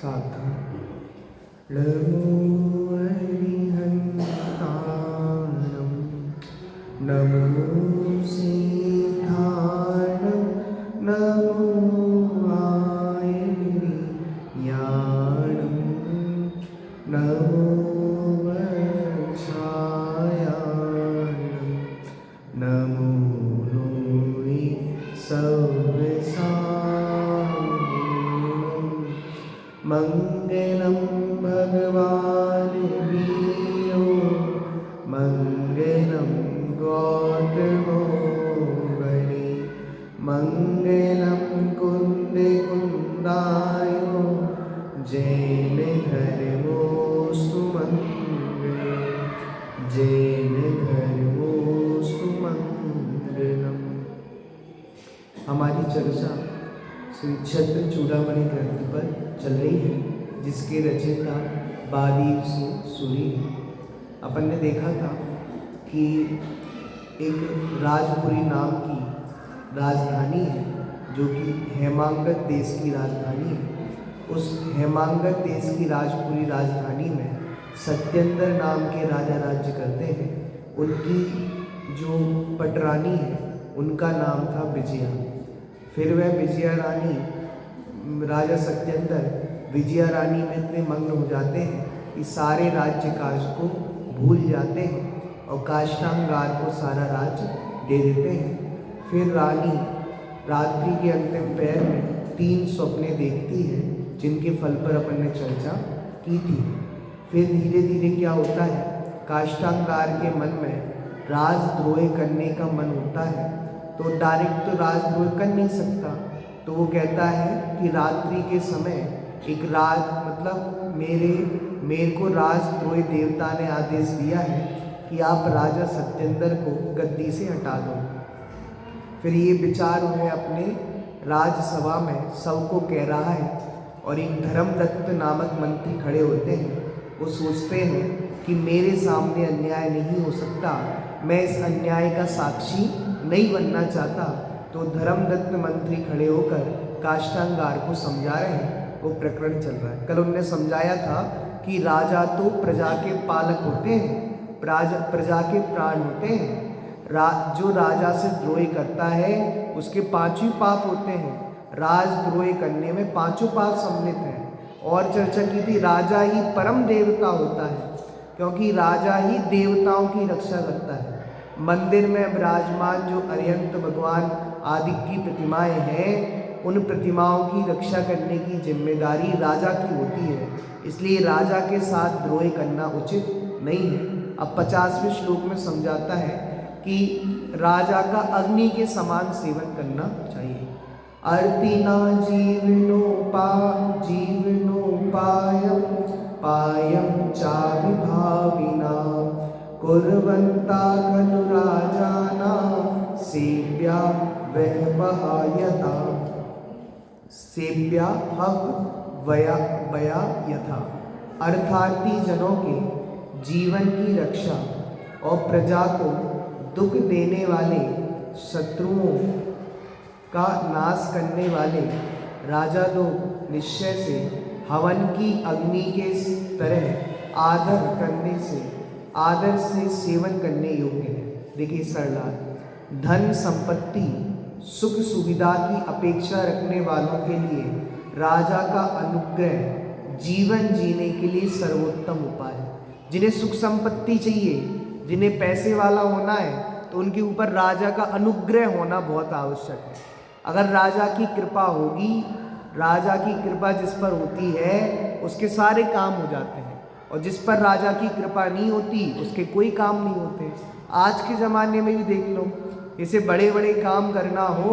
सावधान। नमो अरिहन्ताणं नमो सिद्धाणं नमो आयर्याणं नमो वक्षायाणं नमो नोरि सव्यसायनं मङ्गलं भगवान् वीरो मङ्गलं गौतमो बलि मङ्गलं कुन्दकुन्दाय जैन धर्मोऽस्तु मङ्गलम् जैन धर्मोऽस्तु मङ्गलम्। हमारी चर्चा श्री छत्र चूड़ामणि ग्रंथ पर चल रही है, जिसके रचयिता बादीव सिंह सूरी हैं। अपन ने देखा था कि एक राजपुरी नाम की राजधानी है, जो कि हेमांगत देश की राजधानी है। उस हेमांगत देश की राजपुरी राजधानी में सत्येंद्र नाम के राजा राज्य करते हैं। उनकी जो पटरानी है, उनका नाम था विजया। फिर वह विजया रानी, राजा सत्येंद्र विजया रानी में इतने मग्न हो जाते हैं कि सारे राज्य काज को भूल जाते हैं और काष्ठांगार को सारा राज्य दे देते हैं। फिर रानी रात्रि के अंतिम पहर में 3 स्वप्ने देखती है, जिनके फल पर अपन ने चर्चा की थी। फिर धीरे धीरे क्या होता है, काष्ठांगार के मन में राजद्रोह करने का मन होता है, तो डायरेक्ट तो राजद्रोह कर नहीं सकता। तो वो कहता है कि रात्रि के समय एक मेरे को राजद्रोही देवता ने आदेश दिया है कि आप राजा सत्येंद्र को गद्दी से हटा दो। फिर ये विचार उन्हें अपने राजसभा में सबको कह रहा है, और एक धर्मदत्त नामक मंत्री खड़े होते हैं। वो सोचते हैं कि मेरे सामने अन्याय नहीं हो सकता, मैं इस अन्याय का साक्षी नहीं बनना चाहता। तो धर्मदत्त मंत्री खड़े होकर काष्ठांगार को समझा रहे हैं। वो प्रकरण चल रहा है। कल उनने समझाया था कि राजा तो प्रजा के पालक होते हैं, प्रजा के प्राण होते हैं। जो राजा से द्रोह करता है उसके 5 ही पाप होते हैं। राजद्रोह करने में 5 पाप सम्मिलित हैं। और चर्चा की थी, राजा ही परम देवता होता है, क्योंकि राजा ही देवताओं की रक्षा करता है। मंदिर में विराजमान जो अरिहंत भगवान आदि की प्रतिमाएं हैं, उन प्रतिमाओं की रक्षा करने की जिम्मेदारी राजा की होती है। इसलिए राजा के साथ द्रोह करना उचित नहीं है। अब 50वें श्लोक में समझाता है कि राजा का अग्नि के समान सेवन करना चाहिए। अर्तिना जीवनोपायं पायं चाभिभाविना कुर्वन्ता खलु राजानां सेव्या वया यथा। अर्थार्थी जनों के जीवन की रक्षा और प्रजा को दुख देने वाले शत्रुओं का नाश करने वाले राजा लोग निश्चय से हवन की अग्नि के तरह आदर से सेवन करने योग्य है। देखिए सरलाल, धन संपत्ति सुख सुविधा की अपेक्षा रखने वालों के लिए राजा का अनुग्रह जीवन जीने के लिए सर्वोत्तम उपाय है। जिन्हें सुख संपत्ति चाहिए, जिन्हें पैसे वाला होना है, तो उनके ऊपर राजा का अनुग्रह होना बहुत आवश्यक है। अगर राजा की कृपा होगी, राजा की कृपा जिस पर होती है उसके सारे काम हो जाते हैं, और जिस पर राजा की कृपा नहीं होती उसके कोई काम नहीं होते। आज के ज़माने में भी देख लो, इसे बड़े बड़े काम करना हो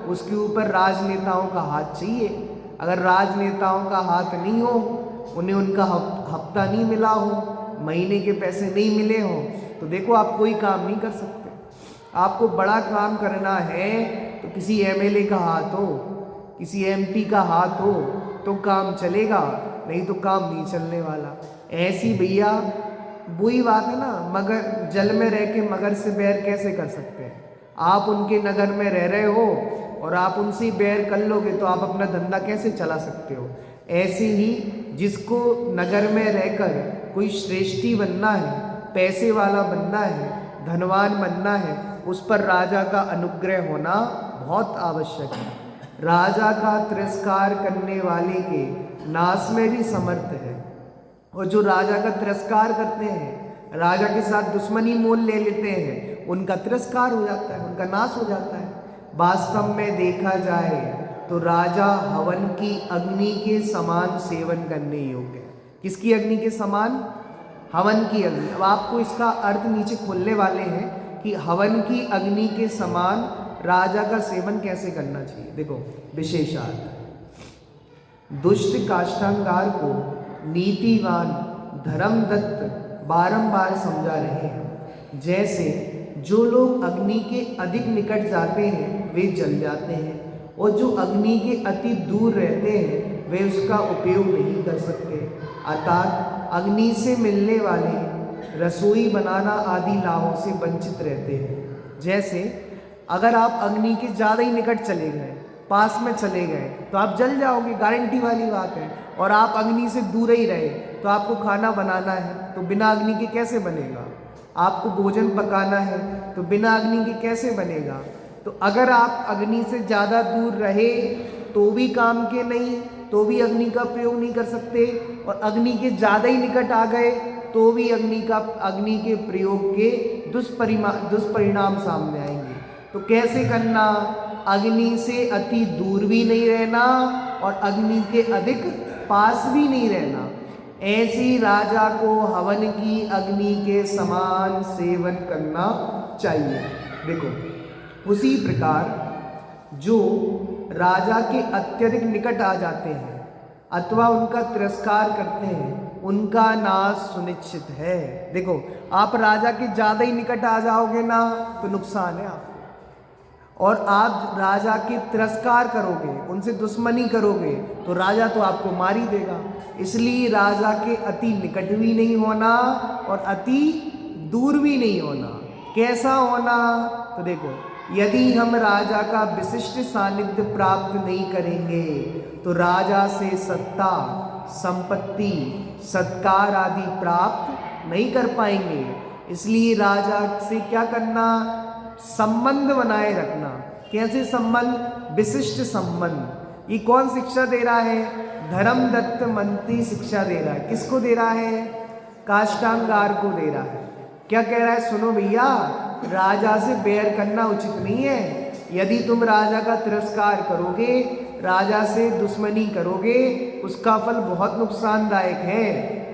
उसके ऊपर राजनेताओं का हाथ चाहिए। अगर राजनेताओं का हाथ नहीं हो, उन्हें उनका हफ्ता नहीं मिला हो, महीने के पैसे नहीं मिले हो, तो देखो आप कोई काम नहीं कर सकते। आपको बड़ा काम करना है तो किसी एमएलए का हाथ हो, किसी एमपी का हाथ हो तो काम चलेगा, नहीं तो काम नहीं चलने वाला। ऐसी भैया वही बात है ना, मगर जल में रह के मगर से बैर कैसे कर सकते हैं। आप उनके नगर में रह रहे हो और आप उनसे बैर कर लोगे तो आप अपना धंधा कैसे चला सकते हो। ऐसे ही जिसको नगर में रहकर कोई श्रेष्ठी बनना है, पैसे वाला बनना है, धनवान बनना है, उस पर राजा का अनुग्रह होना बहुत आवश्यक है। राजा का तिरस्कार करने वाले के नाश में भी समर्थ है, और जो राजा का तिरस्कार करते हैं, राजा के साथ दुश्मनी मोल ले लेते हैं, उनका तिरस्कार हो जाता है, उनका नाश हो जाता है। वास्तव में देखा जाए तो राजा हवन की अग्नि के समान सेवन करने योग्य है। किसकी अग्नि के समान? हवन की अग्नि। अब आपको इसका अर्थ नीचे खोलने वाले हैं कि हवन की अग्नि के समान राजा का सेवन कैसे करना चाहिए। देखो विशेषार्थ, दुष्ट काष्ठांगार को नीतिवान धर्मदत्त बारंबार समझा रहे हैं। जैसे जो लोग अग्नि के अधिक निकट जाते हैं वे जल जाते हैं, और जो अग्नि के अति दूर रहते हैं वे उसका उपयोग नहीं कर सकते। अर्थात अग्नि से मिलने वाले रसोई बनाना आदि लाभों से वंचित रहते हैं। जैसे अगर आप अग्नि के ज़्यादा ही निकट चले गए, पास में चले गए, तो आप जल जाओगे, गारंटी वाली बात है। और आप अग्नि से दूर ही रहे, तो आपको खाना बनाना है तो बिना अग्नि के कैसे बनेगा? आपको भोजन पकाना है तो बिना अग्नि के कैसे बनेगा? तो अगर आप अग्नि से ज़्यादा दूर रहे तो भी काम के नहीं, तो भी अग्नि का प्रयोग नहीं कर सकते, और अग्नि के ज़्यादा ही निकट आ गए तो भी अग्नि के प्रयोग के दुष्परिणाम सामने आएंगे। तो कैसे करना? अग्नि से अति दूर भी नहीं रहना और अग्नि के अधिक पास भी नहीं रहना। ऐसी राजा को हवन की अग्नि के समान सेवन करना चाहिए। देखो उसी प्रकार जो राजा के अत्यधिक निकट आ जाते हैं अथवा उनका तिरस्कार करते हैं, उनका नाश सुनिश्चित है। देखो आप राजा के ज़्यादा ही निकट आ जाओगे ना तो नुकसान है आपको, और आप राजा के तिरस्कार करोगे, उनसे दुश्मनी करोगे तो राजा तो आपको मार ही देगा। इसलिए राजा के अति निकट भी नहीं होना और अति दूर भी नहीं होना। कैसा होना? तो देखो यदि हम राजा का विशिष्ट सानिध्य प्राप्त नहीं करेंगे तो राजा से सत्ता, संपत्ति, सत्कार आदि प्राप्त नहीं कर पाएंगे। इसलिए राजा से क्या करना? संबंध बनाए रखना। कैसे संबंध? विशिष्ट संबंध। ये कौन शिक्षा दे रहा है? धर्मदत्त मंत्री शिक्षा दे रहा है। किसको दे रहा है? काष्ठांगार को दे रहा है। क्या कह रहा है? सुनो भैया, राजा से बैर करना उचित नहीं है। यदि तुम राजा का तिरस्कार करोगे, राजा से दुश्मनी करोगे, उसका फल बहुत नुकसानदायक है।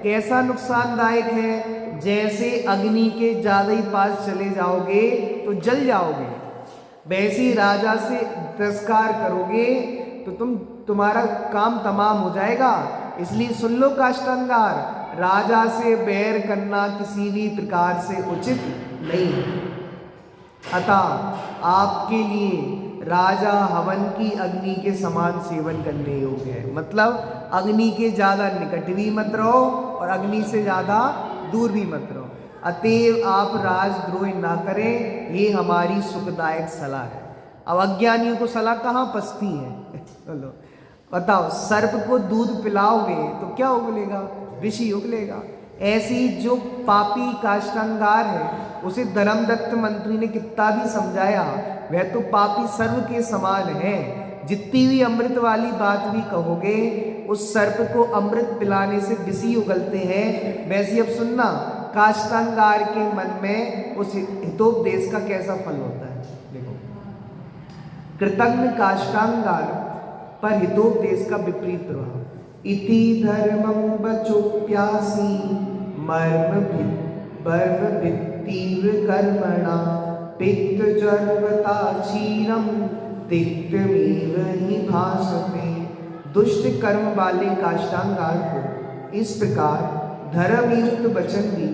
कैसा नुकसानदायक है? जैसे अग्नि के ज़्यादा ही पास चले जाओगे तो जल जाओगे, वैसे ही राजा से तिरस्कार करोगे तो तुम्हारा काम तमाम हो जाएगा। इसलिए सुन लो काष्ठांगार, राजा से बैर करना किसी भी प्रकार से उचित नहीं है। अतः आपके लिए राजा हवन की अग्नि के समान सेवन करने योग्य है। मतलब अग्नि के ज़्यादा निकट भी मत रहो और अग्नि से ज़्यादा दूर भी मत रहो। अतएव आप राजद्रोह ना करें, ये हमारी सुखदायक सलाह है। अब अज्ञानियों को सलाह कहाँ पचती है? बोलो बताओ, सर्प को दूध पिलाओगे तो क्या उगलेगा? विष ही उगलेगा। ऐसी जो पापी काष्ठांगार है उसे धर्मदत्त मंत्री ने कितना भी समझाया, वह तो पापी सर्प के समान है। जितनी भी अमृत वाली बात भी कहोगे, उस सर्प को अमृत पिलाने से विष ही उगलते हैं। वैसे अब सुनना, काष्ठांगार के मन में उस हितोपदेश का कैसा फल होता है। देखो, कृतज्ञ काष्ठांगार पर हितोपदेश का विपरीत प्रभाव। इति धर्मं वचोप्यासी मर्म तीव्र कर्मणा पित्तजर्वता क्षीरम तिक्तमेव हि भासते। दुष्ट कर्म वाले काष्ठांगार को इस प्रकार धर्मयुक्त वचन भी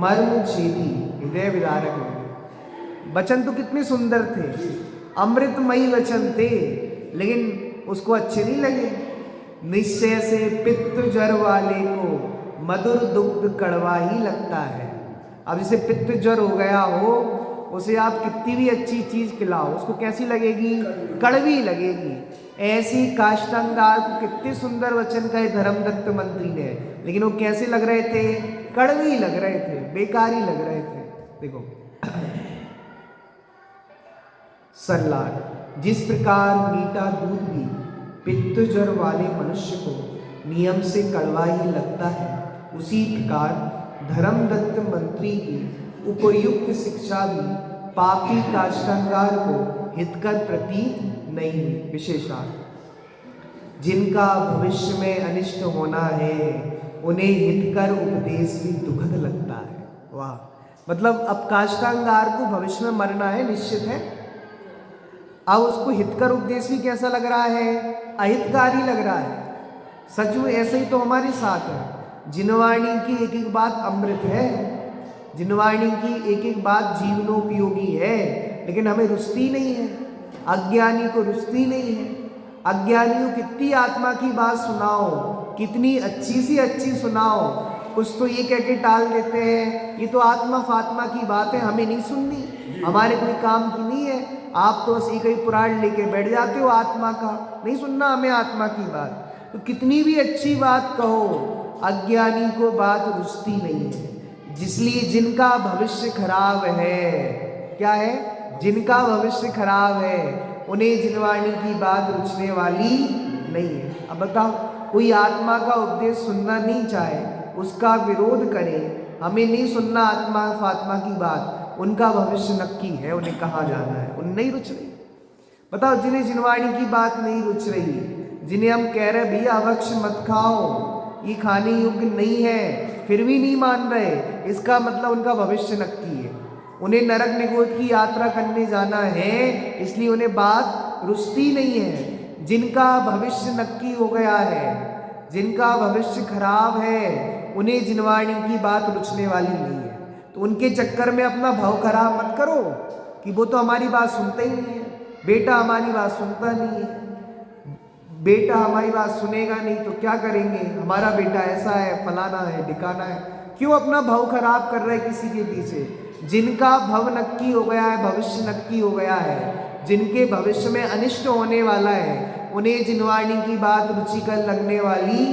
मर्मछेदी हृदय विदारक लगे। वचन तो कितने सुंदर थे, अमृतमयी वचन थे, लेकिन उसको अच्छे नहीं लगे। निश्चय से पित्त जर वाले को मधुर दुग्ध कड़वा ही लगता है। अब जैसे पित्त जर हो गया हो, उसे आप कितनी भी अच्छी चीज खिलाओ, उसको कैसी लगेगी? कड़वी लगेगी। ऐसी काष्ठांगार को कितने सुंदर वचन कहे धर्मदत्त मंत्री ने, लेकिन वो कैसे लग रहे थे? कड़वी लग रहे थे, बेकारी लग रहे थे। देखो सलाद, जिस प्रकार मीठा दूध भी पित्त ज्वर वाले मनुष्य को नियम से कड़वा ही लगता है, उसी प्रकार धर्मदत्त मंत्री की उपयुक्त शिक्षा भी पापी काष्ठांगार को हितकर प्रतीत नहीं हुई। विशेषार्थ, जिनका भविष्य में अनिष्ट होना है उन्हें हितकर उपदेश भी दुखद लगता है। वाह, मतलब अब काष्ठांगार को भविष्य में मरना है, निश्चित है। अब उसको हितकर उपदेश भी कैसा लग रहा है? अहितकारी लग रहा है। सच में ऐसे ही तो हमारे साथ है। जिनवाणी की एक एक बात अमृत है, जिनवाणी की एक एक बात जीवनोपयोगी है, लेकिन हमें रुचती नहीं है। अज्ञानी को रुचती नहीं है। अज्ञानी को कितनी आत्मा की बात सुनाओ, कितनी अच्छी सी अच्छी सुनाओ, कुछ तो ये कह के टाल देते हैं, ये तो आत्मा फात्मा की बात है, हमें नहीं सुननी, हमारे कोई काम की नहीं है। आप तो बस एक ही पुराण लेके बैठ जाते हो आत्मा का, नहीं सुनना हमें आत्मा की बात। तो कितनी भी अच्छी बात कहो, अज्ञानी को बात रुचती नहीं है। जिसलिए जिनका भविष्य खराब है, क्या है? जिनका भविष्य खराब है उन्हें जिनवाणी की बात रुचने वाली नहीं है। अब बताओ, कोई आत्मा का उपदेश सुनना नहीं चाहे, उसका विरोध करे, हमें नहीं सुनना आत्मा फात्मा की बात, उनका भविष्य नक्की है, उन्हें कहाँ जाना है? उन्हें नहीं रुच रही। बताओ, जिन्हें जिनवाणी की बात नहीं रुच रही, जिन्हें हम कह रहे भैया अवक्ष मत खाओ, ये खाने योग्य नहीं है, फिर भी नहीं मान रहे, इसका मतलब उनका भविष्य नक्की है। उन्हें नरक निगोद की यात्रा करने जाना है, इसलिए उन्हें बात रुचती नहीं है। जिनका भविष्य नक्की हो गया है, जिनका भविष्य खराब है, उन्हें जिनवाणी की बात रुचने वाली नहीं है। तो उनके चक्कर में अपना भाव खराब मत करो कि वो तो हमारी बात सुनता ही नहीं है, बेटा हमारी बात सुनता नहीं है, बेटा हमारी बात सुनेगा नहीं तो क्या करेंगे, हमारा बेटा ऐसा है, फलाना है, ढिकाना है। क्यों अपना भाव खराब कर रहे किसी के पीछे? जिनका भव नक्की हो गया है, भविष्य नक्की हो गया है, जिनके भविष्य में अनिष्ट होने वाला है, उन्हें जिनवाणी की बात रुचिकर लगने वाली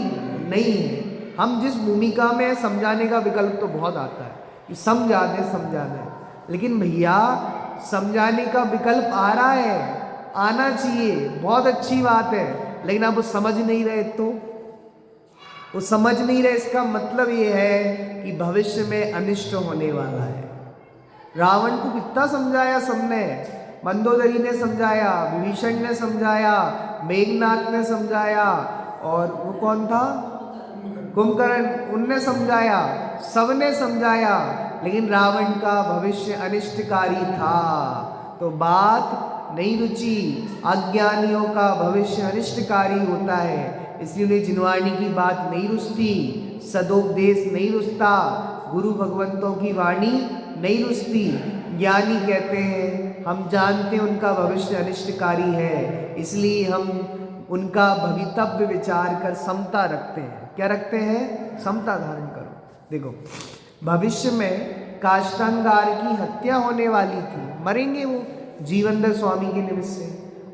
नहीं है। हम जिस भूमिका में समझाने का विकल्प तो बहुत आता है कि समझा दे, लेकिन भैया समझाने का विकल्प आ रहा है, आना चाहिए, बहुत अच्छी बात है, लेकिन आप वो समझ नहीं रहे, तो वो समझ नहीं रहे, इसका मतलब ये है कि भविष्य में अनिष्ट होने वाला है। रावण को कितना समझाया सबने, मंदोदरी ने समझाया, विभीषण ने समझाया, मेघनाथ ने समझाया, और वो कौन था, कुंभकर्ण, उनने समझाया, सबने समझाया, लेकिन रावण का भविष्य अनिष्टकारी था, तो बात नहीं रुची। अज्ञानियों का भविष्य अनिष्टकारी होता है, इसलिए उन्हें जिनवाणी की बात नहीं रुचती, सदोपदेश नहीं रुचता, गुरु भगवंतों की वाणी नहीं रुचती। ज्ञानी कहते हैं हम जानते हैं उनका भविष्य अनिष्टकारी है, इसलिए हम उनका भवितव्य विचार कर समता रखते हैं। क्या रखते हैं? समता धारण करो। देखो, भविष्य में काष्ठांगार की हत्या होने वाली थी, मरेंगे वो जीवनदर स्वामी के निमित्त से,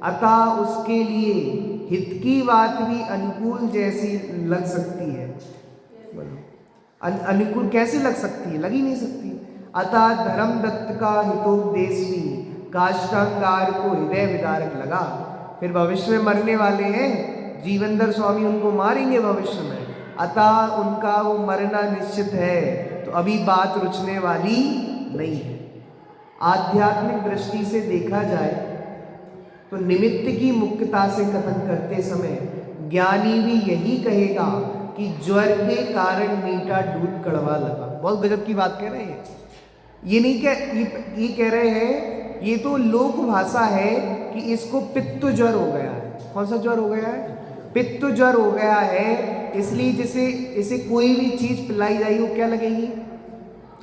अतः उसके लिए हित की बात भी अनुकूल जैसी लग सकती है। अनुकूल कैसे लग सकती है? लग ही नहीं सकती। अतः धर्मदत्त का हितोपदेश भी काष्ठांगार को हृदय विदारक लगा। फिर भविष्य में मरने वाले हैं, जीवनदर स्वामी उनको मारेंगे भविष्य में, अतः उनका वो मरना निश्चित है, तो अभी बात रुचने वाली नहीं है। आध्यात्मिक दृष्टि से देखा जाए तो निमित्त की मुख्यता से कथन करते समय ज्ञानी भी यही कहेगा कि ज्वर के कारण मीठा दूध कड़वा लगा। बहुत गजब की बात कह रहे हैं। ये नहीं ये कह रहे हैं, ये तो लोक भाषा है कि इसको पित्त ज्वर हो गया है। कौन सा ज्वर हो गया है? पित्त ज्वर हो गया है, इसलिए जैसे इसे कोई भी चीज पिलाई जाएगी वो क्या लगेगी?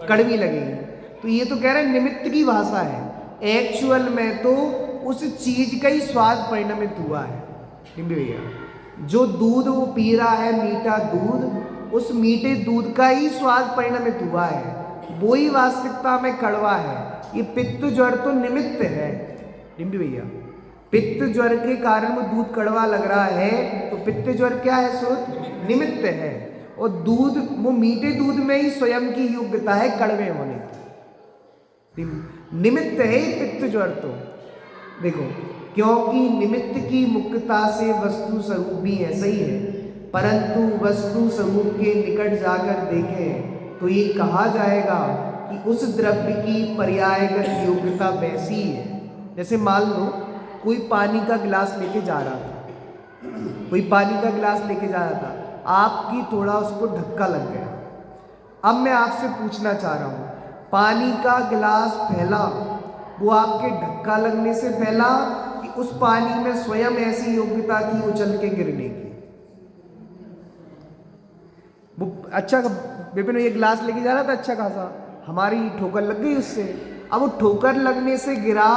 कड़वी लगेगी। तो ये तो कह रहे हैं निमित्त की भाषा है, एक्चुअल में तो उस चीज का ही स्वाद परिणमित हुआ है। भैया जो दूध वो पी रहा है, मीठा दूध, उस मीठे दूध का ही स्वाद परिणमित हुआ है, वो ही वास्तविकता में कड़वा है। ये पित्त ज्वर तो निमित्त है डिम्पी भैया, पित्त ज्वर के कारण वो दूध कड़वा लग रहा है, तो पित्त ज्वर क्या है स्रोत, निमित्त है। और दूध, वो मीठे दूध में ही स्वयं की योग्यता है कड़वे होने की, निमित्त है पित्त ज्वर। तो देखो, क्योंकि निमित्त की मुक्तता से वस्तु स्वरूप भी ऐसा ही है, परंतु वस्तु स्वरूप के निकट जाकर देखें तो ये कहा जाएगा कि उस द्रव्य की पर्यायगत योग्यता वैसी है। जैसे मान लो कोई पानी का गिलास लेके जा रहा था, कोई पानी का गिलास लेके जा रहा था, आपकी थोड़ा उसको धक्का लग गया। अब मैं आपसे पूछना चाह रहा हूँ, पानी का गिलास फैला, वो आपके धक्का लगने से फैला कि उस पानी में स्वयं ऐसी योग्यता थी उछल के गिरने की? वो अच्छा विपिन ये गिलास लेके जा रहा था अच्छा खासा, हमारी ठोकर लग गई उससे। अब वो ठोकर लगने से गिरा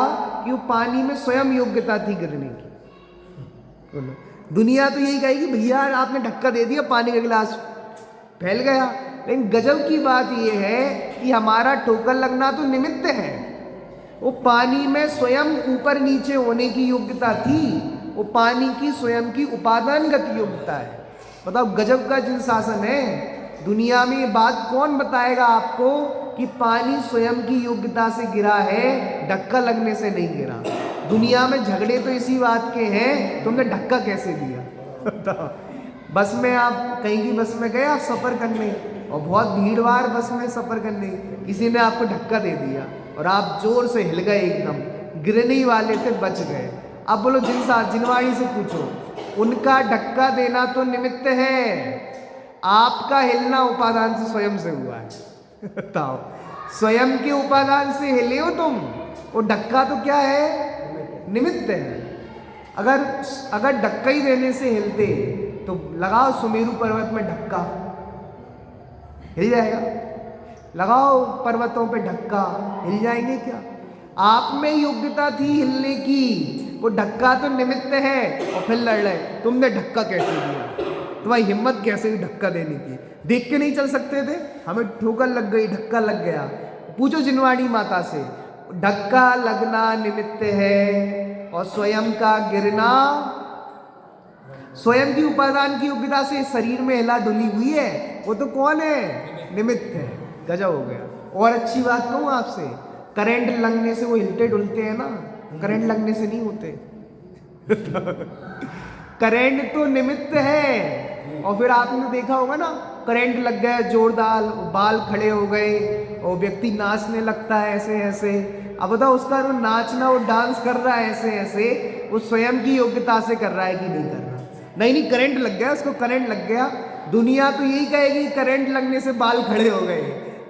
कि वो पानी में स्वयं योग्यता थी गिरने की। दुनिया तो यही कहेगी भैया आपने धक्का दे दिया, पानी का गिलास फैल गया। लेकिन गजब की बात यह है कि हमारा ठोकर लगना तो निमित्त है, वो पानी में स्वयं ऊपर नीचे होने की योग्यता थी, वो पानी की स्वयं की उपादानगत योग्यता है। बताओ गजब का जिन शासन है। दुनिया में ये बात कौन बताएगा आपको कि पानी स्वयं की योग्यता से गिरा है, धक्का लगने से नहीं गिरा? दुनिया में झगड़े तो इसी बात के हैं, तुमने धक्का कैसे दिया? बस में आप कहीं की बस में गए आप सफ़र करने, और बहुत भीड़भाड़ बस में सफ़र करने, किसी ने आपको धक्का दे दिया और आप जोर से हिल गए, एकदम गिरने ही वाले थे, बच गए। अब बोलो जिनवाणी से पूछो, उनका धक्का देना तो निमित्त है, आपका हिलना उपादान से स्वयं से हुआ है। बताओ, स्वयं के उपादान से हिले हो तुम, वो धक्का तो क्या है, निमित्त है। अगर धक्का ही देने से हिलते तो लगाओ सुमेरु पर्वत में धक्का, हिल जाएगा? लगाओ पर्वतों पे धक्का, हिल जाएंगे क्या? आप में योग्यता थी हिलने की, वो धक्का तो निमित्त है। और फिर लड़ रहे, तुमने धक्का कैसे दिया, तुम्हारी हिम्मत कैसे हुई धक्का देने की? देख के नहीं चल सकते थे? हमें ठोकर लग गई, धक्का लग गया। पूछो जिनवाणी माता से, धक्का लगना निमित्त है और स्वयं का गिरना स्वयं की उपादान की योग्यता से शरीर में हिला डुली हुई है, वो तो कौन है, निमित्त है। गजब हो गया। और अच्छी बात कहूँ आपसे, करंट लगने से वो हिलते डुलते हैं ना, करंट लगने से नहीं होते। करंट तो निमित्त है। और फिर आपने देखा होगा ना, करंट लग गया जोरदार, बाल खड़े हो गए और व्यक्ति नाचने लगता है ऐसे ऐसे। अब बताओ उसका वो नाचना, वो डांस कर रहा है ऐसे ऐसे, वो स्वयं की योग्यता से कर रहा है कि नहीं कर रहा? नहीं, करंट लग गया, उसको करंट लग गया। दुनिया तो यही कहेगी करंट लगने से बाल खड़े हो गए,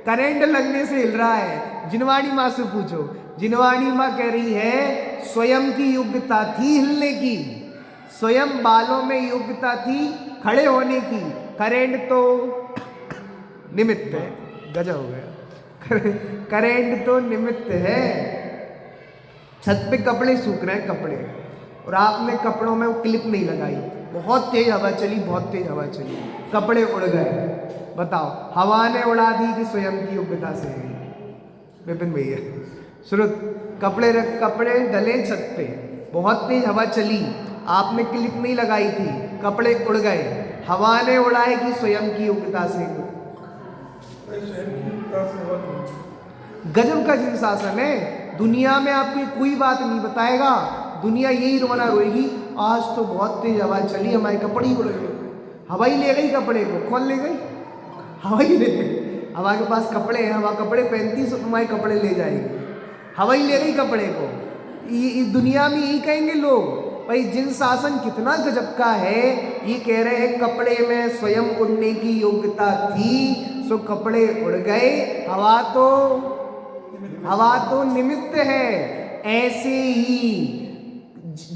करंट लगने से हिल रहा है। जिनवाणी माँ से पूछो, जिनवाणी माँ कह रही है स्वयं की योग्यता थी हिलने की, स्वयं बालों में योग्यता थी खड़े होने की, करंट तो निमित्त है। गजब हो गया। करंट तो निमित्त है। छत पे कपड़े सूख रहे हैं, कपड़े, और आपने कपड़ों में वो क्लिप नहीं लगाई, बहुत तेज हवा चली, बहुत तेज हवा चली, कपड़े उड़ गए। बताओ, हवा ने उड़ा दी कि स्वयं की योग्यता से? विपिन भैया श्रुत, कपड़े डले छत पे, बहुत तेज हवा चली, आपने क्लिप नहीं लगाई थी, कपड़े उड़ गए, हवा ने उड़ाए कि स्वयं की योग्यता से? गजब का जिन शासन है। दुनिया में आपको कोई बात नहीं बताएगा, दुनिया यही रोना रोएगी, आज तो बहुत तेज हवा चली, हमारे कपड़े ही उड़ गए। हवा ही ले गई कपड़े को, कौन ले गई? हवा ही ले गई। हवा के पास कपड़े हैं, हवा कपड़े पहनती तो तुम्हारे कपड़े ले जाएगी, हवा ही ले गई कपड़े को। इस दुनिया में यही कहेंगे लोग। भाई जिन शासन कितना गजब का है, ये कह रहे हैं कपड़े में स्वयं उड़ने की योग्यता थी, सो कपड़े उड़ गए, हवा तो निमित्त है। ऐसे ही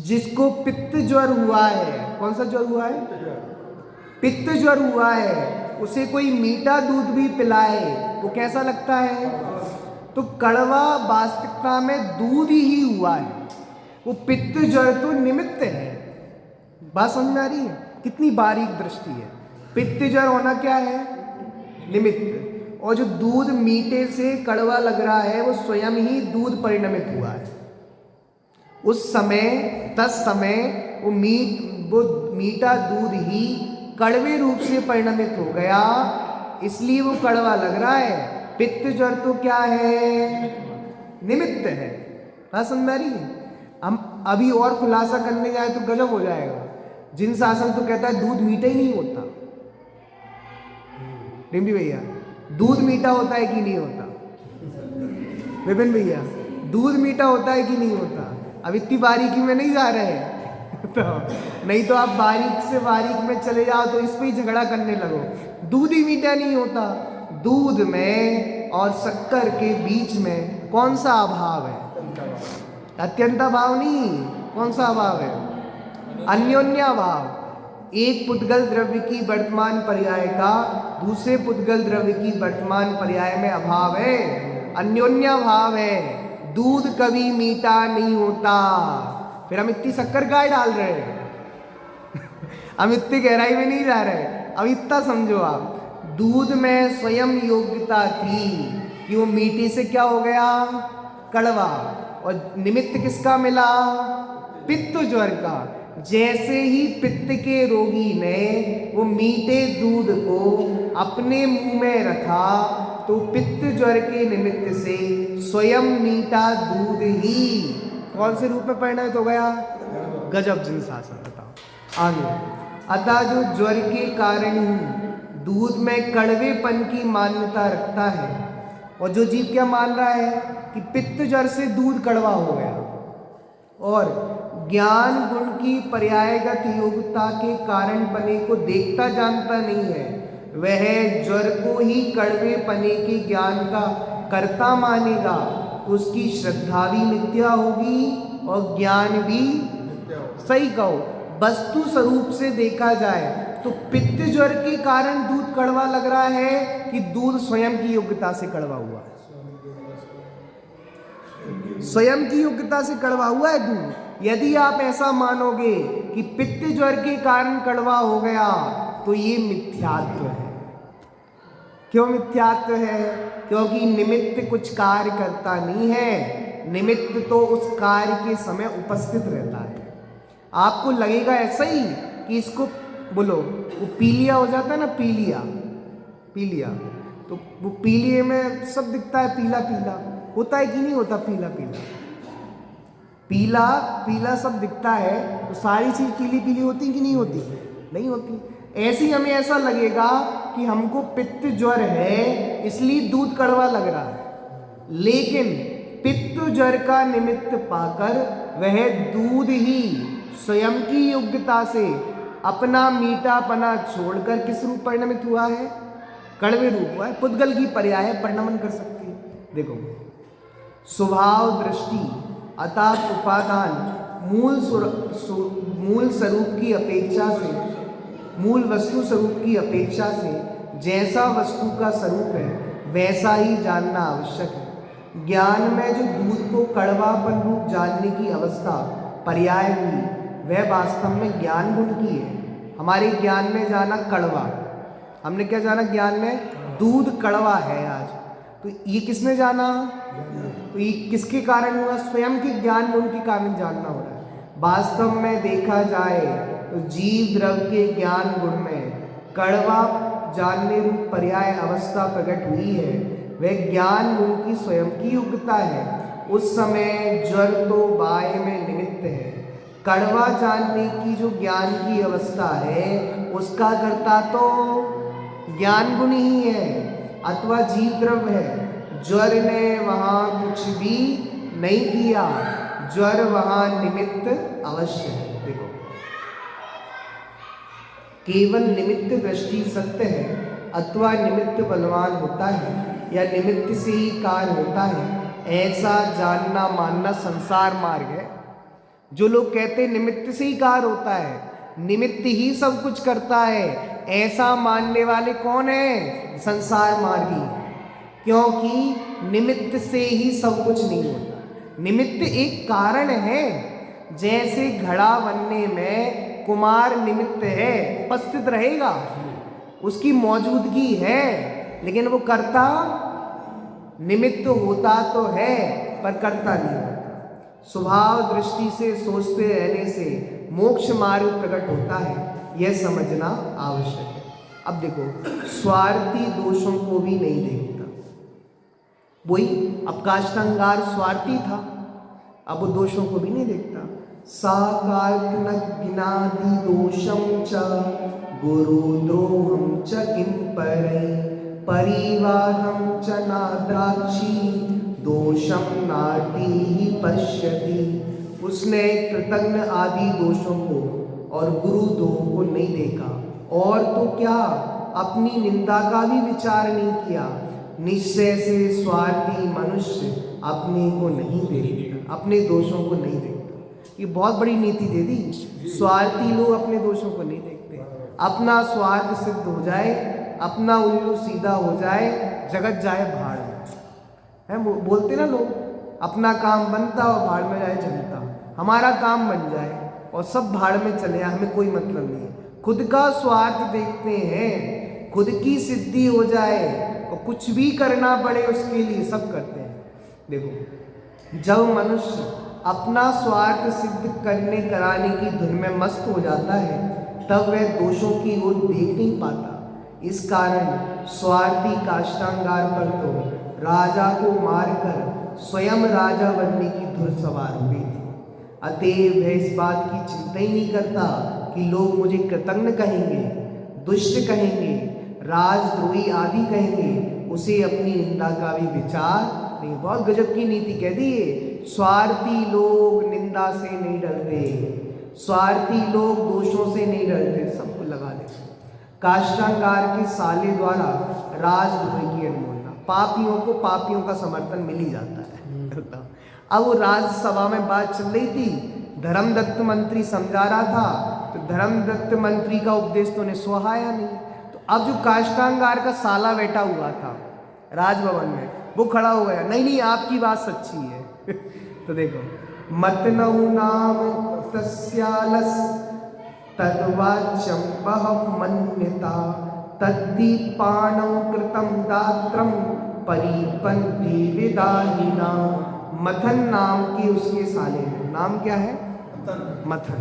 जिसको पित्त ज्वर हुआ है, कौन सा ज्वर हुआ है? पित्त ज्वर हुआ है, उसे कोई मीठा दूध भी पिलाए वो कैसा लगता है? तो कड़वा वास्तविकता में दूध ही हुआ है, वो पित्त ज्वर तो निमित्त है। बात समझ में आ रही है? कितनी बारीक दृष्टि है। पित्त ज्वर होना क्या है? निमित्त। और जो दूध मीठे से कड़वा लग रहा है वो स्वयं ही दूध परिणमित हुआ है। उस समय तत्समय वो मीठा दूध ही कड़वे रूप से परिणमित हो गया, इसलिए वो कड़वा लग रहा है। पित्त ज्वर तो क्या है? निमित्त है। हाँ, समझ आ रही है? हम अभी और खुलासा करने जाए तो गजब हो जाएगा। जिन शासन तो कहता है दूध मीठा ही नहीं होता। डिम्पी भैया, दूध मीठा होता है कि नहीं होता? विपिन भैया, दूध मीठा होता है कि नहीं होता? अब इतनी बारीकी में नहीं जा रहे तो नहीं तो आप बारीक से बारीक में चले जाओ तो इस पे ही झगड़ा करने लगो। दूध ही मीठा नहीं होता। दूध में और शक्कर के बीच में कौन सा अभाव है? अत्यंत अभाव नहीं। कौन सा अभाव है? अन्योन्य अभाव। एक पुद्गल द्रव्य की वर्तमान पर्याय का दूसरे पुद्गल द्रव्य की वर्तमान पर्याय में अभाव है, अन्योन्य अभाव है। दूध कभी मीठा नहीं होता। फिर हम इतनी शक्कर गाय डाल रहे हैं हम इतनी गहराई में नहीं जा रहे। अब इतना समझो आप, दूध में स्वयं योग्यता थी कि वो मीठे से क्या हो गया? कड़वा। और निमित्त किसका मिला? पित्त ज्वर का। जैसे ही पित्त के रोगी ने वो मीठे दूध को अपने मुंह में रखा तो पित्त ज्वर के निमित्त से स्वयं मीठा दूध ही कौन से रूप में परिणत हो गया? गजब जिन शासन। बताओ आगे। अतः जो ज्वर के कारण ही दूध में कड़वेपन की मान्यता रखता है, और जो जीव क्या मान रहा है कि पित्त ज्वर से दूध कड़वा हो गया, और ज्ञान गुण की पर्यायगत योग्यता के कारण पने को देखता जानता नहीं है, वह ज्वर को ही कड़वे पने के ज्ञान का कर्ता मानेगा। उसकी श्रद्धा भी मिथ्या होगी और ज्ञान भी सही कहो। वस्तु स्वरूप से देखा जाए तो पित्त ज्वर के कारण दूध कड़वा लग रहा है कि दूध स्वयं की योग्यता से कड़वा हुआ? स्वयं की योग्यता से कड़वा हुआ है दूध। यदि आप ऐसा मानोगे कि पित्त ज्वर के कारण कड़वा हो गया तो ये मिथ्यात्व है। क्यों मिथ्यात्व है? क्योंकि निमित्त कुछ कार्य करता नहीं है, निमित्त तो उस कार्य के समय उपस्थित रहता है। आपको लगेगा ऐसा ही कि इसको बोलो वो पीलिया हो जाता है ना, पीलिया तो वो पीलिए में सब दिखता है पीला पीला, होता है कि नहीं होता? पीला पीला सब दिखता है तो सारी चीज पीली पीली होती कि नहीं होती? नहीं होती। ऐसे ही हमें ऐसा लगेगा कि हमको पित्त ज्वर है इसलिए दूध कड़वा लग रहा है, लेकिन पित्त ज्वर का निमित्त पाकर वह दूध ही स्वयं की योग्यता से अपना मीठापना छोड़कर किस रूप परिणमित हुआ है? कड़वे रूप हुआ है। पुद्गल की पर्याय परिणमन कर सकती है। देखो, स्वभाव दृष्टि अतः उपादान मूल स्वरूप की अपेक्षा से, मूल वस्तु स्वरूप की अपेक्षा से जैसा वस्तु का स्वरूप है वैसा ही जानना आवश्यक है। ज्ञान में जो दूध को कड़वापन रूप जानने की अवस्था पर्याय हुई वह वास्तव में ज्ञान गुण की है। हमारे ज्ञान में जाना कड़वा, हमने क्या जाना? ज्ञान में दूध कड़वा है आज, तो ये किसने जाना? तो ये किसके कारण हुआ? स्वयं के ज्ञान गुण के कारण जानना हो रहा है। वास्तव में देखा जाए तो जीव द्रव्य के ज्ञान गुण में कड़वा जानने रूप पर्याय अवस्था प्रकट हुई है, वह ज्ञान गुण की स्वयं की योग्यता है। उस समय ज्वर तो बाय में निमित्त है, कड़वा जानने की जो ज्ञान की अवस्था है उसका कर्ता तो ज्ञान गुण ही है अथवा जीव द्रव्य है। ज्वर ने वहाँ कुछ भी नहीं किया, ज्वर वहाँ निमित्त अवश्य है। देखो, केवल निमित्त दृष्टि सत्य है अथवा निमित्त बलवान होता है या निमित्त से ही कार्य होता है, ऐसा जानना मानना संसार मार्ग है। जो लोग कहते हैं निमित्त से ही कार्य होता है, निमित्त ही सब कुछ करता है, ऐसा मानने वाले कौन है? संसार मार्गी। क्योंकि निमित्त से ही सब कुछ नहीं होता। निमित्त एक कारण है। जैसे घड़ा बनने में कुमार निमित्त है, उपस्थित रहेगा, उसकी मौजूदगी है, लेकिन वो करता निमित्त होता तो है पर करता नहीं होता। स्वभाव दृष्टि से सोचते रहने से मोक्ष मार्ग प्रकट होता है, यह समझना आवश्यक है। अब देखो, स्वार्थी दोषों को भी नहीं देखता। वही अब काष्ठांगार स्वार्थी था, अब वो दोषों को भी नहीं देखता। साकार्तनज्ञादि दोषं च गुरुद्रोहं च किं परै परिवारं च नाद्राक्षी दोषं नाति पश्यति। उसने कृतज्ञ आदि दोषों को और गुरुद्रोह को नहीं देखा, और तो क्या अपनी निंदा का भी विचार नहीं किया। निश्चय से स्वार्थी मनुष्य अपने को नहीं देखता, अपने दोषों को नहीं देखता। ये बहुत बड़ी नीति दे दी। स्वार्थी लोग अपने दोषों को नहीं देखते। अपना स्वार्थ सिद्ध हो जाए, अपना उल्लू सीधा हो जाए, जगत जाए भाड़ में, है बोलते ना लोग, अपना काम बनता और भाड़ में जाए जनता। हमारा काम बन जाए और सब भाड़ में चले जाए, हमें कोई मतलब नहीं है। खुद का स्वार्थ देखते हैं, खुद की सिद्धि हो जाए और कुछ भी करना पड़े उसके लिए सब करते हैं। देखो, जब मनुष्य अपना स्वार्थ सिद्ध करने कराने की धुन में मस्त हो जाता है, तब वह दोषों की ओर देख नहीं पाता। इस कारण स्वार्थी काष्ठांगार पर तो राजा को मारकर स्वयं राजा बनने की धुन सवार हो गई थी। अतएव वह इस बात की चिंता ही नहीं करता कि लोग मुझे कृतज्ञ कहेंगे, दुष्ट कहेंगे, राजद्रोही आदि कहेंगे। उसे अपनी निंदा का भी विचार नहीं। बहुत गजब की नीति कह दी है। स्वार्थी लोग निंदा से नहीं डरते, स्वार्थी लोग दोषों से नहीं डरते, सबको लगा देते। काष्ठांगार के साले द्वारा राजद्रोही की अनुमोदना, पापियों को पापियों का समर्थन मिल ही जाता है। अब वो राजसभा में बात चल रही थी, धर्मदत्त मंत्री समझा रहा था, तो धर्मदत्त मंत्री का उपदेश तो उन्हें सुहाया नहीं। तो अब जो काष्ठांगार का साला बैठा हुआ था राजभवन में, वो खड़ा हो गया, नहीं नहीं आपकी बात सच्ची है। तो देखो, मत नहु नाम तस्यालस तद्वाच्यं बहव मन्यता तद्दीपाणं कृतं दात्रं परिपन्ति विदाहिना। मथन नाम के उसके साले हैं, नाम क्या है? मथन।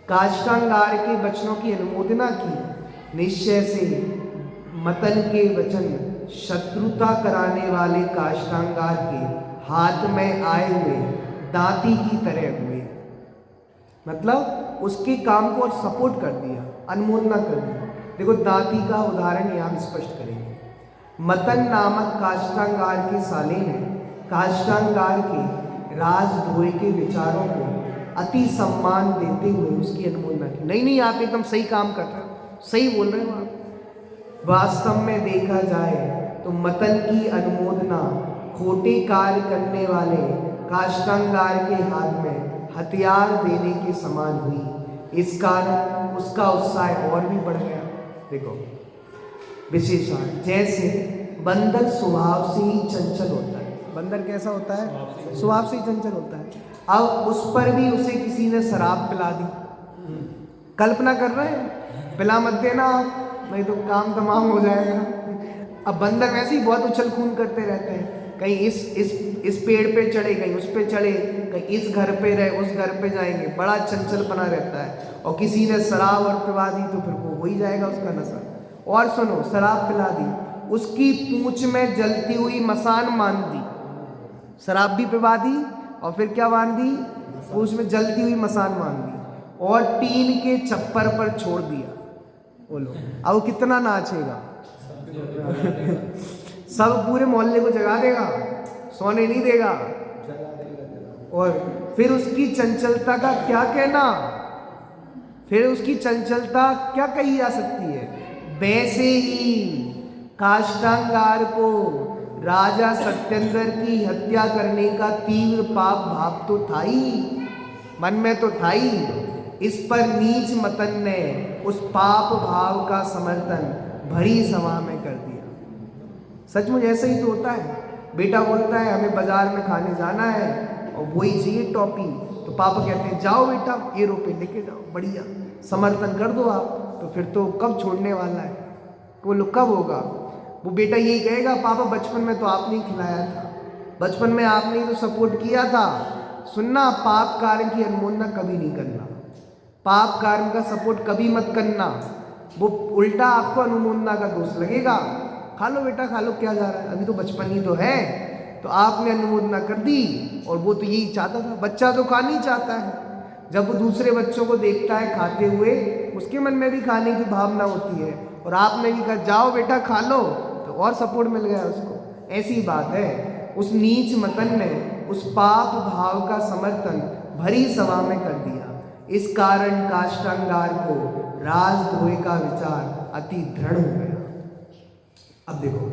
काष्ठांगार के वचनों की अनुमोदना की। निश्चय से मथन के वचन शत्रुता कराने वाले काष्ठांगार के हाथ में आए हुए दांती की तरह हुए। मतलब उसके काम को और सपोर्ट कर दिया, अनुमोदना कर दी। देखो, दांती का उदाहरण यहाँ स्पष्ट करेंगे। मथन नामक काष्ठांगार के साले ने काष्ठांगार के राजद्रोही के विचारों को अति सम्मान देते हुए उसकी अनुमोदना की। नहीं नहीं आप एकदम सही काम कर रहे हो, सही बोल रहे हो आप। वास्तव में देखा जाए तो मथन की अनुमोदना खोटे कार्य करने वाले काष्ठांगार के हाथ में हथियार देने के समान हुई। इस कारण उसका उत्साह और भी बढ़ गया। देखो विशेषण, जैसे बंदर स्वभाव से ही चंचल होता है। बंदर कैसा होता है? स्वभाव से ही चंचल होता है। अब उस पर भी उसे किसी ने शराब पिला दी। कल्पना कर रहे हैं, पिला मत देना आप, नहीं तो काम तमाम हो जाएगा। अब बंदर वैसे ही बहुत उछल कूद करते रहते हैं, कहीं इस पेड़ पे चढ़े, कहीं उस पे चढ़े, कहीं इस घर पे रहे, उस घर पे जाएंगे, बड़ा चंचल बना रहता है। और किसी ने शराब और पिला दी तो फिर वो हो ही जाएगा उसका नशा। और सुनो, शराब पिला दी, उसकी पूंछ में जलती हुई मसान बांध दी। शराब भी पिला दी और फिर क्या बांध दी? पूंछ में जलती हुई मसान बांध दी और टीन के छप्पर पर छोड़ दिया। बोलो अब वो कितना नाचेगा? सब पूरे मोहल्ले को जगा देगा, सोने नहीं देगा। और फिर उसकी चंचलता का क्या कहना, फिर उसकी चंचलता क्या कही जा सकती है? वैसे ही काष्ठांगार को राजा सत्येंद्र की हत्या करने का तीव्र पाप भाव तो था ही, मन में तो था ही। इस पर नीच मथन ने उस पाप भाव का समर्थन भरी सभा में कर दिया। सचमुच ऐसा ही तो होता है। बेटा बोलता है हमें बाजार में खाने जाना है और वही चाहिए टॉपी, तो पापा कहते हैं जाओ बेटा ये रुपये लेके जाओ, बढ़िया समर्थन कर दो आप। तो फिर तो कब छोड़ने वाला है? बोलो कब होगा? वो बेटा यही कहेगा, पापा बचपन में तो आपने ही खिलाया था, बचपन में आपने ही तो सपोर्ट किया था। सुनना, पाप कार्य की अनुमोदना कभी नहीं करना, पाप कार्य का सपोर्ट कभी मत करना, वो उल्टा आपको अनुमोदना का दोष लगेगा। खा लो बेटा खा लो, क्या जा रहा है, अभी तो बचपन ही तो है। तो आपने अनुमोदना कर दी, और वो तो यही चाहता था। बच्चा तो खाना ही चाहता है, जब वो दूसरे बच्चों को देखता है खाते हुए, उसके मन में भी खाने की भावना होती है, और आपने भी कहा जाओ बेटा खा लो, तो और सपोर्ट मिल गया उसको। ऐसी बात है, उस नीच मतन ने उस पाप भाव का समर्थन भरी सभा में कर दिया। इस कारण काष्ठांगार को राजद्रोह का विचार अति दृढ़ हो गया। अब देखो,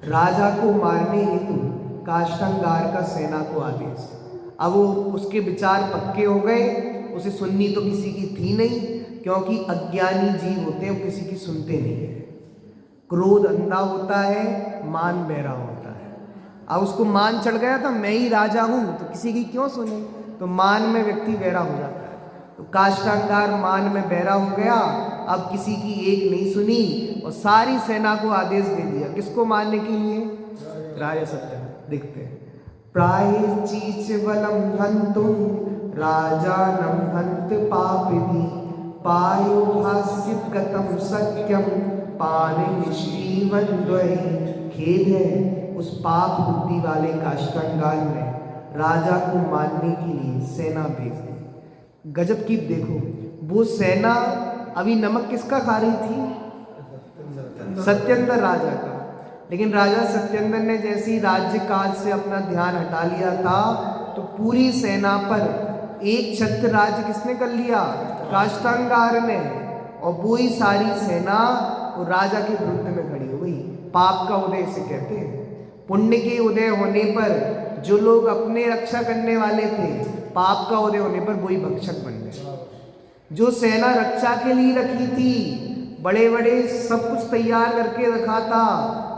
राजा को मारने हेतु काष्ठांगार का सेना को आदेश। अब वो उसके विचार पक्के हो गए, उसे सुननी तो किसी की थी नहीं, क्योंकि अज्ञानी जीव होते हैं, वो किसी की सुनते नहीं है। क्रोध अंधा होता है, मान बहरा होता है। अब उसको मान चढ़ गया था, मैं ही राजा हूँ, तो किसी की क्यों सुने, तो मान में व्यक्ति बहरा हो जाता है। तो काष्ठांगार मान में बहरा हो गया, अब किसी की एक नहीं सुनी, और सारी सेना को आदेश दे दिया, किसको मारने के लिए, राजा सत्यम। देखते हैं, प्रायश्चिच बलम हन्तुं राजानं हन्त पापिनी पायो हास्य कथम सत्यम पाणिनिश्रीवन्द्वै। खेद है, उस पाप बुद्धि वाले काष्ठांगार ने राजा को मारने के लिए सेना भेज दी। गजब की देखो, वो सेना अभी नमक किसका खा रही थी, सत्येंद्र राजा का। लेकिन राजा सत्येंद्र ने जैसी राज्य काज से अपना ध्यान हटा लिया था, तो पूरी सेना पर एक छत्र राज्य किसने कर लिया, काष्ठांगार ने। और वो ही सारी सेना वो राजा के विरुद्ध में खड़ी हो गई। पाप का उदय इसे कहते हैं। पुण्य के उदय होने पर जो लोग अपने रक्षा करने वाले थे, पाप का उदय होने पर वही भक्षक बन गए। जो सेना रक्षा के लिए रखी थी, बड़े बड़े सब कुछ तैयार करके रखा था,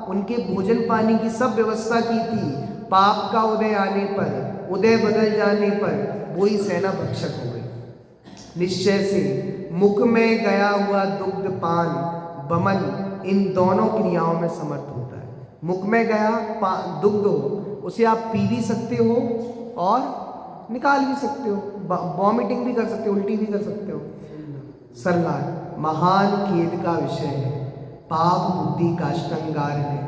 उनके भोजन पानी की सब व्यवस्था की थी, पाप का उदय आने पर, उदय बदल जाने पर वही सेना भक्षक हो गई। निश्चय से मुख में गया हुआ दुग्ध पान बमन इन दोनों क्रियाओं में समर्थ होता है। मुख में गया दुग्ध हो, उसे आप पी भी सकते हो और निकाल भी सकते हो, वॉमिटिंग भी कर सकते हो, उल्टी भी कर सकते हो। सरलार महान खेद का विषय है, पाप बुद्धि काष्ठांगार ने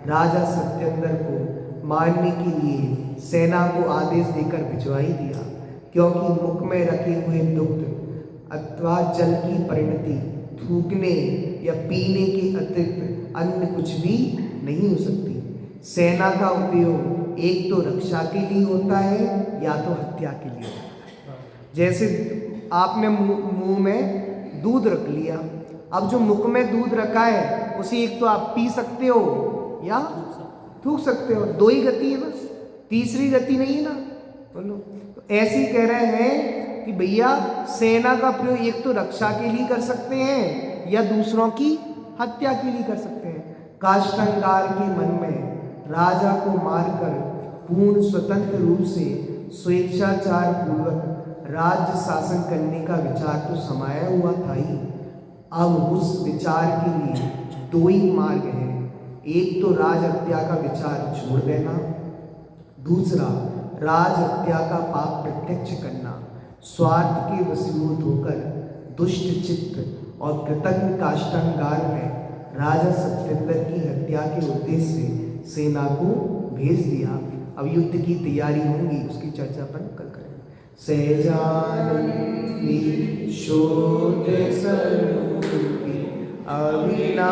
राजा सत्येंद्र को मारने के लिए सेना को आदेश देकर भिजवाई दिया, क्योंकि मुख में रखे हुए दुग्ध अथवा जल की परिणति थूकने या पीने के अतिरिक्त अन्य कुछ भी नहीं हो सकती। सेना का उपयोग एक तो रक्षा के लिए होता है या तो हत्या के लिए होता है। जैसे आपने मुंह में दूध रख लिया, अब जो मुख में दूध रखा है उसे एक तो आप पी सकते हो या थूक सकते हो, दो ही गति है बस, तीसरी गति नहीं है ना। बोलो, तो ऐसे ही कह रहे हैं कि भैया सेना का प्रयोग एक तो रक्षा के लिए कर सकते हैं या दूसरों की हत्या के लिए कर सकते हैं। काष्ठांगार के मन में राजा को मारकर पूर्ण स्वतंत्र रूप से स्वेच्छाचार पूर्वक राज्य शासन करने का विचार तो समाया हुआ था ही। अब उस विचार के लिए दो ही मार्ग हैं, एक तो राज हत्या का विचार छोड़ देना, दूसरा राज हत्या का पाप प्रत्यक्ष करना। स्वार्थ के वशीभूत होकर दुष्ट चित्त और कृतज्ञ काष्ठांगार ने राजा सत्येंद्र की हत्या के उद्देश्य से सेना को भेज दिया। अब युद्ध की तैयारी होंगी, उसकी चर्चा अपन कल करेंगे। सहजानंदी शोध सर्वभूति अविना